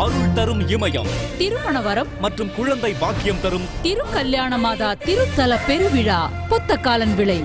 அருள் தரும் இமயம், திருமணவரம் மற்றும் குழந்தை பாக்கியம் தரும் திருக்கல்யாண மாதா திருத்தல பெருவிழா புத்தக்காலன் விளை.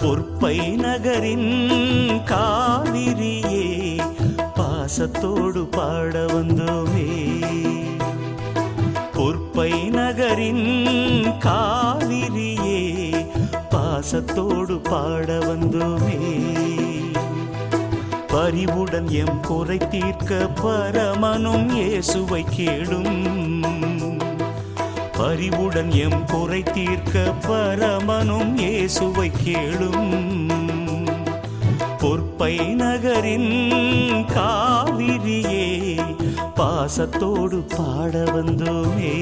பொற்பை நகரின் காவிரியே பாசத்தோடு பாட வந்தோமே. பொற்பை நகரின் காவிரியே பாசத்தோடு பாட வந்தோமே. பரிவுடன் எம் குறை தீர்க்க பரமனும் இயேசுவை கேளும். பரிவுடன் எம் குறை தீர்க்க பரமனும் இயேசுவை கேளும். பொற்பை நகரின் காவிரியே பாசத்தோடு பாட வந்தோமே.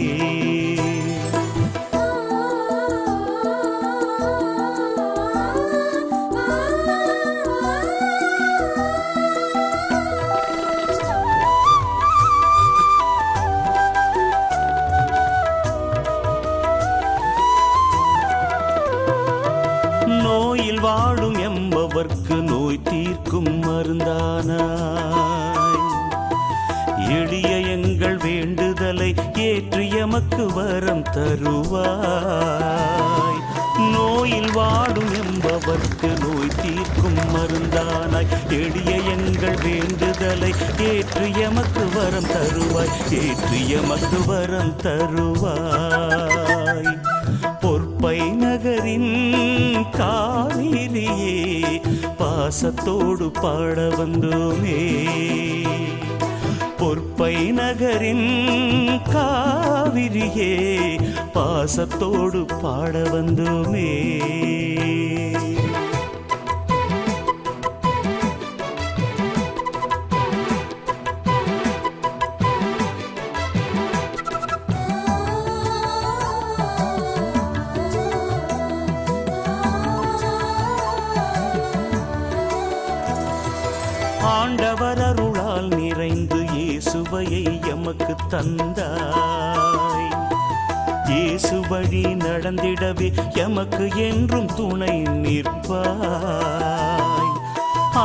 நோயில் வாடும் எம்பவர்க்கு நோய் தீர்க்கும் மருந்தானாய். எளிய எங்கள் வேண்டுதலை ஏற்று எமக்கு வரம் தருவாய். நோயில் வாடும் என்பவர்க்கு நோய் தீர்க்கும் மருந்தானாய். எளிய எங்கள் வேண்டுதலை ஏற்று எமக்கு வரம் தருவாய். ஏற்று எமக்கு வரம் தருவாய். பொற்பை நகரின் காவிரியே பாசத்தோடு பாட வந்தோமே. பொற்பை நகரின் காவிரியே பாசத்தோடு பாட வந்தோமே. ஆண்டவர் அருளால் நிறைந்து இயேசுவையை எமக்கு தந்தாய். இயேசு வழி நடந்திடவே எமக்கு என்றும் துணை நிற்பாய்.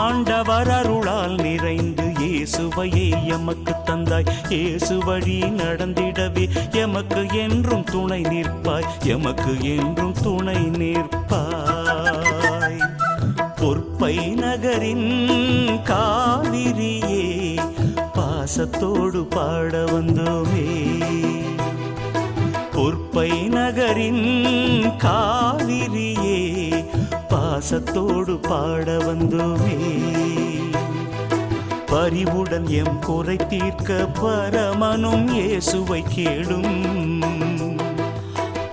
ஆண்டவர் அருளால் நிறைந்து இயேசுவையை எமக்கு தந்தாய். இயேசு வழி நடந்திடவே எமக்கு என்றும் துணை நிற்பாய். எமக்கு என்றும் துணை நிற்பாய். பொற்பை நகரின் பாசத்தோடு பாட வந்தோமே. பொற்பை நகரின் காவிரியே பாசத்தோடு பாட வந்தோமே. பரிவுடன் எம் குறை தீர்க்க பரமனும் இயேசுவை கேளும்.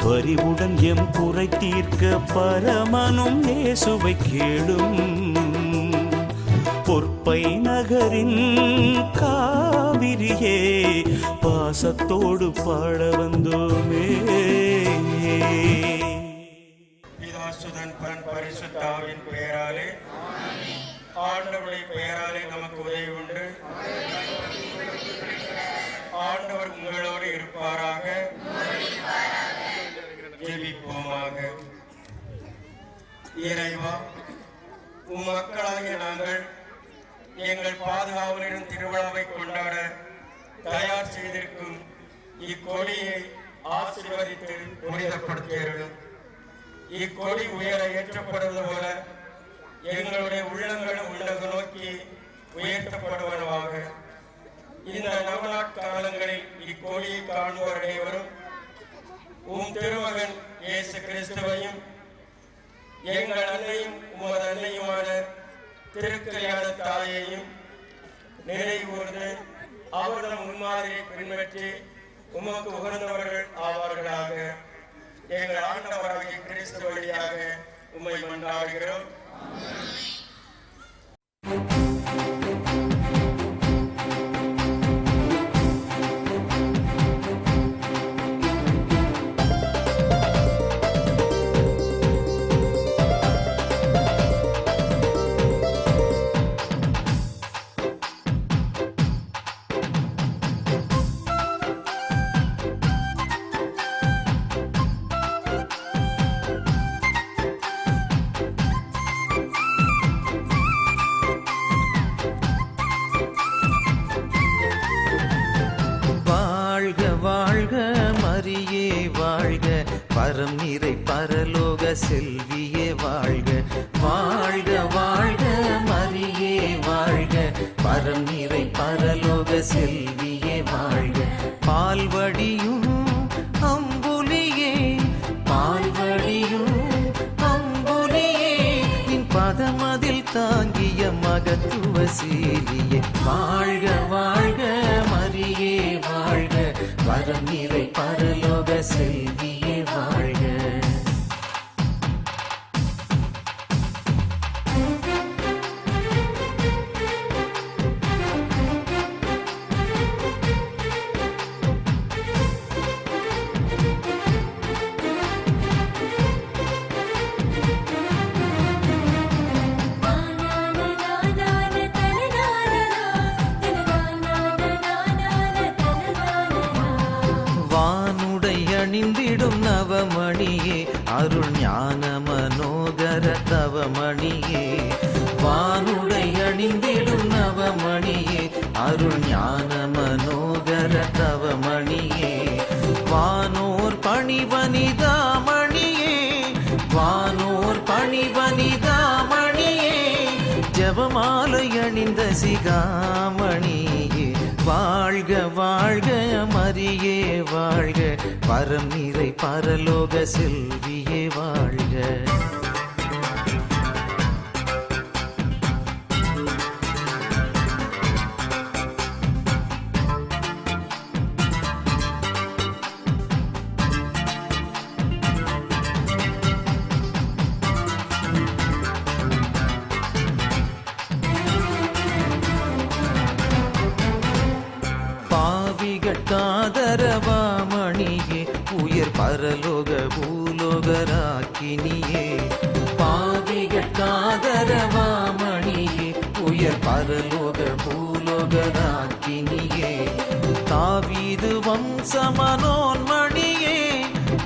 பரிவுடன் எம் குறை தீர்க்க பரமனும் இயேசுவை கேளும். பொற்பை நகரின் காவிரியே பாசத்தோடு பாட வந்தோமே. பிதாசுதன் பரன் பரிசுத்தாவின் பெயராலே ஆண்டவருடைய பெயராலே நமக்கு உதவி உண்டு. ஆண்டவர் உங்களோடு இருப்பாராக. ஜெபிப்போமாக. இறைவா, உம் மக்களாகிய நாங்கள் எங்கள் பாதுகாவலரின் திருவிழாவை கொண்டாட தயார் செய்திருக்கும் இக்கொடியை ஆசீர்வதித்து புனிதப்படுத்தியர்கள். இக்கொடி உயர ஏற்றப்படுவது போல எங்களுடைய உள்ளங்களும் உள்ளது நோக்கி உயர்த்தப்படுவனவாக. இந்த நவநாட்காலங்களில் இக்கொடியை காணுவோர் அனைவரும் உம் திருமகன் இயேசு கிறிஸ்துவையும் எங்கள் அன்னையும் உமது அன்னையுமான திருக்கல்யாண தாயையும் நினைவுகூர்ந்து அவர்தம் முன்மாதிரியை பின்பற்றி உமக்கு உகந்தவர்கள் ஆவார்களாக. எங்கள் ஆண்டவராகிய கிறிஸ்து வழியாக உம்மை மன்றாடுகிறோம். பரம் நிறை பரலோக செல்வியே வாழ்க. வாழ்க வாழ்க மரியே வாழ்க. பரம் நிறை பரலோக செல்வியே வாழ்க. பால்வடியும் அம்புலியே பால்வடியும் அம்புலியே நின் பதமதில் தாங்கிய மகத்துவ சீலியே வாழ்க. வாழ்க மரியே வாழ்க. பரம் நிறை பரலோக செல்வியே வாழ்க. அணிந்திடும் நவமணியே அருள் ஞான மனோகர தவமணியே. வானுடை அணிந்திடும் நவமணியே அருள் ஞான மனோகர தவமணியே. வானோர் பணிவனிதாமணியே வானோர் பணிவனிதாமணியே. ஜபமாலை அணிந்த சிகாமணியே வாழ்க. வாழ்க மரியே வாழ்க. பரம் நிறை பரலோக செல்வியே வாழ்க. காதரவாமணியே உயர் பரலோக பூலோகராக்கினியே. பாவிகள் காதரவாமணியே உயர் பரலோக பூலோகராக்கினியே. தாவீது வம்சமனோன்மணியே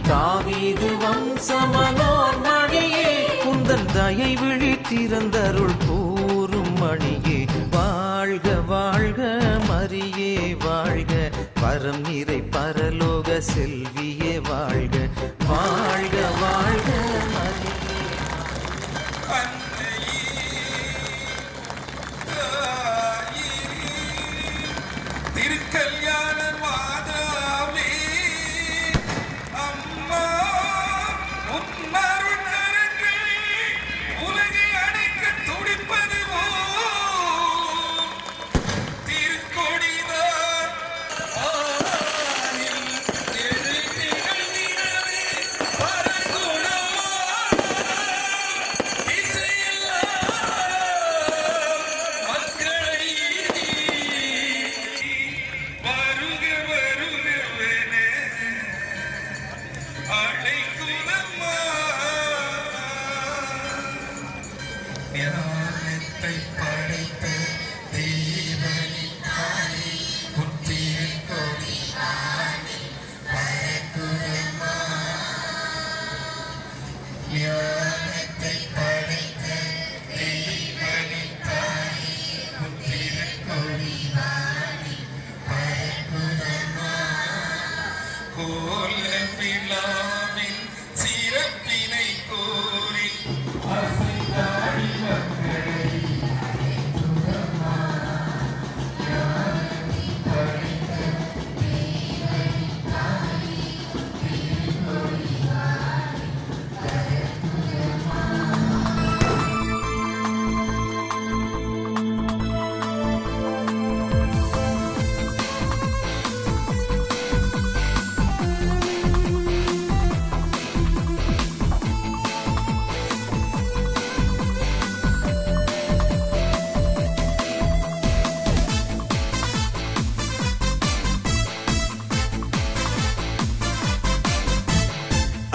தாவீது வம்சமனோன்மணியே. குந்தன் தயை விழித்திறந்தருள் கூறும் மணியே வாழ்க. வாழ்க மரியே வாழ்க. பரம் நிறை பரலோக செல்வியே வாழ்க. வாழ்க. வாழ்க மரியே. திரு ஞானத்தை படைத்த தேவனின் தாயே உன் திருக்கொடி பரக்குதம்மா. ஞானத்தை படைத்த தேவனின் தாயே உன் திருக்கொடி பரக்குதம்மா. கோலமில்லாமின் சிறப்பினை கூறி அசைந்தாடி மக்களை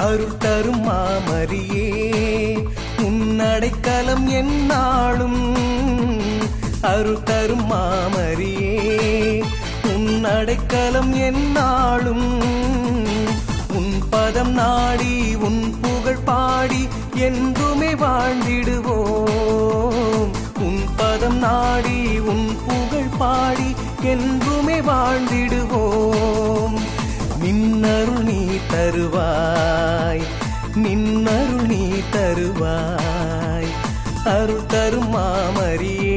அருள் தரும் மாமரியே உன்னடைக்கலம் என்னாலும். அருள் தரும் மாமரியே உன்னடைக்கலம் என்னாலும். உன் பதம் நாடி உன் புகழ் பாடி என்றுமே வாழ்ந்திடுவோம். உன் பதம் நாடி உன் புகழ் பாடி என்றுமே வாழ்ந்திடுவோம். நின்னருள் நீ தருவாய், நின்னருள் நீ தருவாய், அருள் தரும் மாமரியே.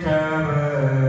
பெற்றவர்